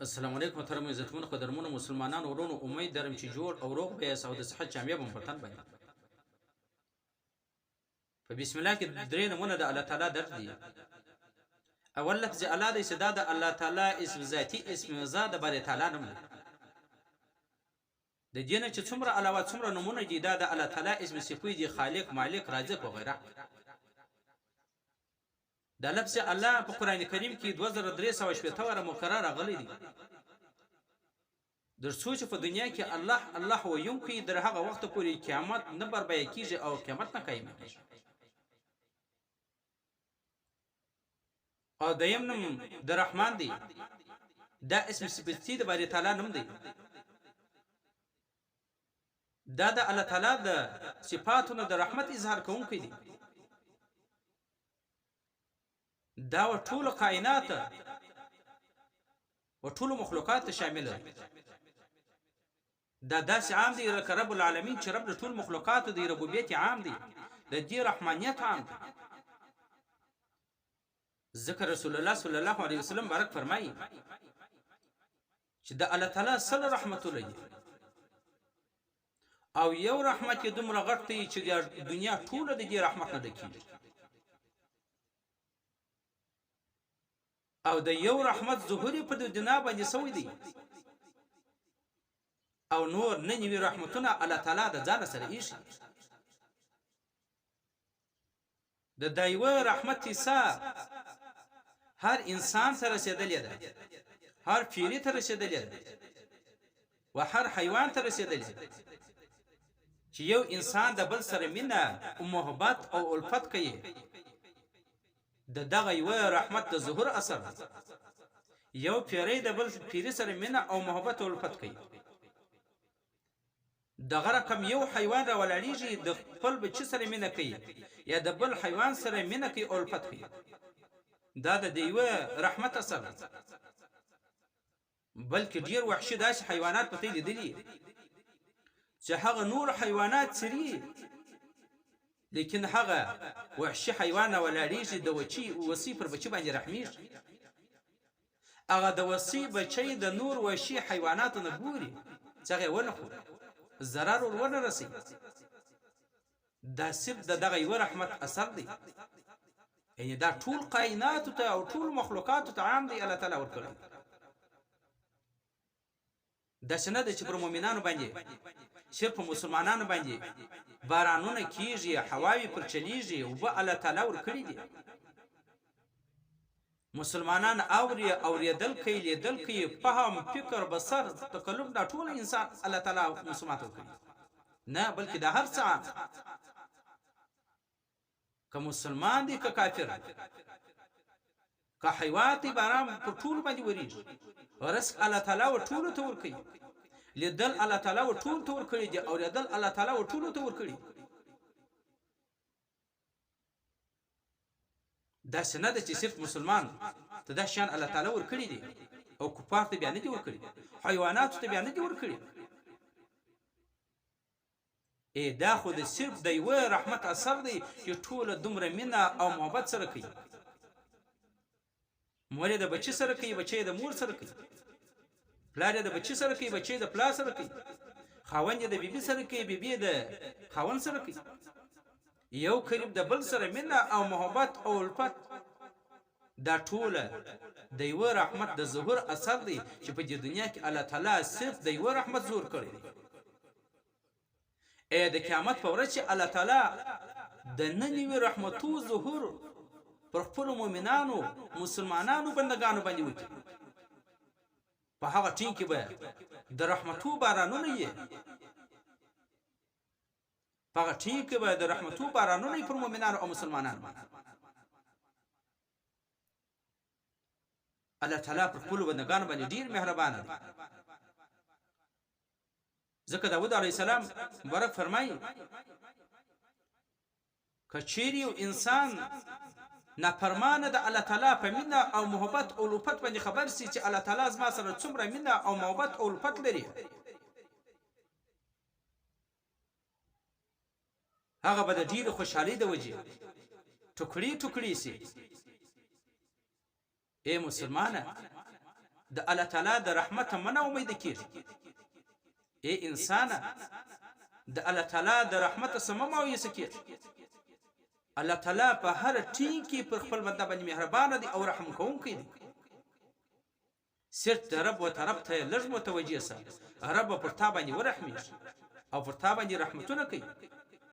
السلام علیکم محترم عزتمن قدرمن مسلمانانو ورونو امید درم چې جوړ او روغ به یاست او د صحت جامع به په تن باندې په بسم الله کې درې نمونه د الله تعالی درد دي. اول لفظ الله د صدا د الله تعالی اسم ذاتی اسم ذات د باری تعالی نوم دی. د دینه چې څومره علاوه څومره نمونه دي دا د الله تعالی اسم صفوی دي، خالق، مالک، رازق وغیرہ. دا لفظ الله په قران کریم کې 2380 وره مکرر راغلی دی. در سوچ په دنیا کې الله الله ویم کوي در هغه وخت پورې قیامت نه بربای کیږي او قیامت نه قائم کیږي. او دیم نوم د رحمان دی، دا اسم صفتی د باری تعالی نوم دی. دا د الله تعالی د صفاتونو د رحمت اظهار کوونکی دی. دا و ټول کائنات و ټول مخلوقات شامل دی. دا داسې عام دی لکه رب العالمین چې رب د ټول مخلوقات دی، ربوبیت عام دی، د دې رحمانیت عام دی. ذکر رسول الله صلی الله علیه وسلم بارک فرمایي چې د الله تعالی صلی رحمت الله او یو رحمت یې دومره غټ دی چې د دنیا ټول د دې رحمت نه ډکیږي. او د یو رحمت ظهور په دنیا باندې سوی دی او نور نه نیوی رحمتونه الله تعالی د ځان سره ایشي. د دایو رحمت ایسا هر انسان سره رسیدلې ده، هر پیری ته رسیدلې ده و هر حیوان ته رسیدلې ده چې یو انسان د بل سره مینه او محبت او الفت کوي. د دغه یو رحمت د ظهور اثر یو پیری د بل پیری سره مینه او محبت او الفت کوي. دغه رقم یو حیوان را ولاړیږي د خپل بچی سره مینه کوي یا د بل حیوان سره مینه کوي او الفت کوي. دا د یو رحمت اثر. بلکې ډیر وحشي داسې حیوانات پته لیدلي چې هغه نور حیوانات سری لیکن هغه وحشي حیوان ولاړیږي د وصی پر بچی باندې رحمیږي. هغه د وصی بچی د نور وحشي حیوانات نه ګوري چې هغه ونه خوري، ضرر ورونه رسي. دا صرف دغه یو رحمت اثر دی. یعنی دا ټول کائنات ته او ټول مخلوقات ته عام دی الله تعالی ورکړي. دا څنګه د چې پر مؤمنانو باندې صرف مسلمانانو باندې بارانونه کیږي، هواوی پر چلیږي او به الله تعالی ورکړي دي. مسلمانان اوریدل کوي، لیدل کوي، فهم، فکر، بصر، تکلم، دا ټول انسان الله تعالی مسلمانات ورکړي نه بلکې دا هر څه که مسلمان دی که کافر که حیوان دی باران پر ټول باندې وریږي. رزق الله تعالی و ټول ته ورکړي، لیدل الله تعالی و ټول ته ورکړي دي، اوریدل الله تعالی و ټول ته ورکړي. دا څنګه د چې صرف مسلمان ته دا شان الله تعالی ورکړي دي او کفار ته بیا نه دي ورکړي، حیوانات ته بیا نه دي ورکړي. دا خو د صرف د یو رحمت اثر دی چې ټول دومره مینه او محبت سره کوي. مور د بچی سره کوي، بچی د مور سره کوي، پلار د بچی سره کوي، بچی د پلار سره کوي، خاوند د بیبي سره کوي، بیبي د خاوند سره کوي. یو قریب د بل سره مینه او محبت او الفت دا ټول د یو رحمت د ظهور اثر دی چې په دې دنیا کې الله تعالی صرف د یو رحمت ظهور کړی دی. د قیامت په ورځ چې الله تعالی د ننوي رحمتو ظهور پر خپل مؤمنانو مسلمانانو بندگانو باندې وکړي، په هغه ټیم کې به د رحمتو بارانونه یې په هغه ټیم کې به د رحمتو بارانونه پر مؤمنانو او مسلمانانو. الله تعالی پر خپل بندگانو باندې ډیر مهربان دی. ځکه داود علیه السلام مبارک فرمایي کچېری یو انسان نافرمانه د الله تعالی په مینه او محبت او الفت باندې خبر سي چې الله تعالی زما سره څومره مینه او محبت او الفت لري، هغه به د ډېر خوشحالۍ د وجې ټوکړي ټوکړي سي. مسلمانه د الله تعالی د رحمت منه امید کیږي ای انسان د الله تعالی د رحمت سمه مایوسه کیږي الله تعالی په هر ټین کې پر خپل بنده باندې مهربان دی او رحم کوونکی دی صرف رب و طرف ته لږ متوجه سه رب پر تا باندې ورحمیږي او پر تا باندې رحمتونه کوي